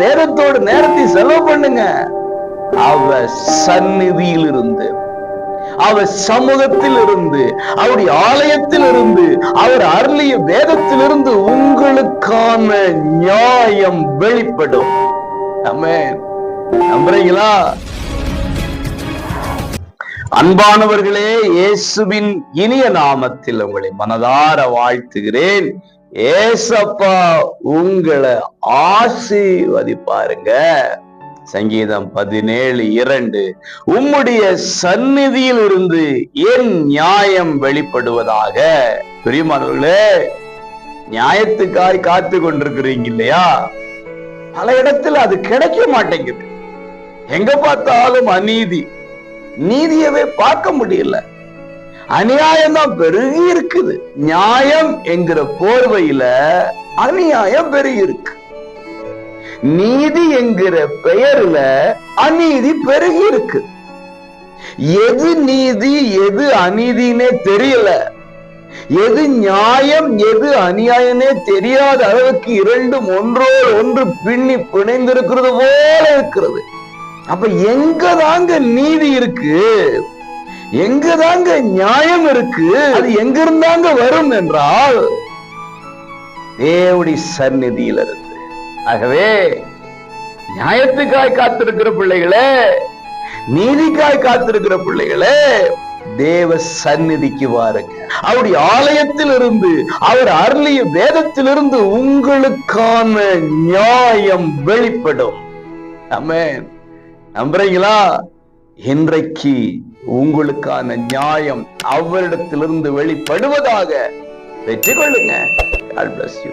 வேதத்தோடு நேரத்தை செலவு பண்ணுங்க. அவர் சந்நிதியில் இருந்து, அவர் சமூகத்தில் இருந்து, அவருடைய ஆலயத்தில் இருந்து, அவர் அருளிய வேதத்திலிருந்து உங்களுக்கான நியாயம் வெளிப்படும். ஆமென். நம்புறீங்களா? அன்பானவர்களே, இயேசுவின் இனிய நாமத்தில் உங்களை மனதார வாழ்த்துகிறேன். ஏசப்பா உங்களை ஆசீர்வதிப்பாருங்க. சங்கீதம் 17:2, உம்முடைய சந்நிதியில் இருந்து என் நியாயம் வெளிப்படுவதாக. பிரியமானவர்களே, நியாயத்துக்காய் காத்து கொண்டிருக்கிறீங்க இல்லையா? பல இடத்துல அது கிடைக்க மாட்டேங்குது. எங்க பார்த்தாலும் அநீதி, நீதியவே பார்க்க முடியல. அநியாயம் தான் பெருகி இருக்குது. நியாயம் என்கிற போர்வையில அநியாயம் பெருகி இருக்கு. நீதி என்கிற பெயர்ல அநீதி பெருகி இருக்கு. எது நீதி எது அநீதினே தெரியல. எது நியாயம் எது அநியாயமே தெரியாத அளவுக்கு இரண்டும் ஒன்றோடு ஒன்று பின்னி பிணைந்திருக்கிறது போல இருக்கிறது. அப்ப எங்கதாங்க நீதி இருக்கு, எங்கதாங்க நியாயம் இருக்கு? அது எங்க இருந்தாங்க வரும் என்றால் தேவனுடைய சந்நிதியில் இருந்து. ஆகவே நியாயத்துக்காய் காத்திருக்கிற பிள்ளைகளே, நீதிக்காய் காத்திருக்கிற பிள்ளைகளே, தேவ சந்நிதிக்கு வாருங்க. அவருடைய ஆலயத்தில் இருந்து, அவர் அருளிய வேதத்திலிருந்து உங்களுக்கான நியாயம் வெளிப்படும். ஆமென். நம்புறீங்களா? இன்றைக்கு உங்களுக்கான நியாயம் அவரிடத்திலிருந்து வெளிப்படுவதாக. பெற்றுக்கொள்ளுங்க. God bless you.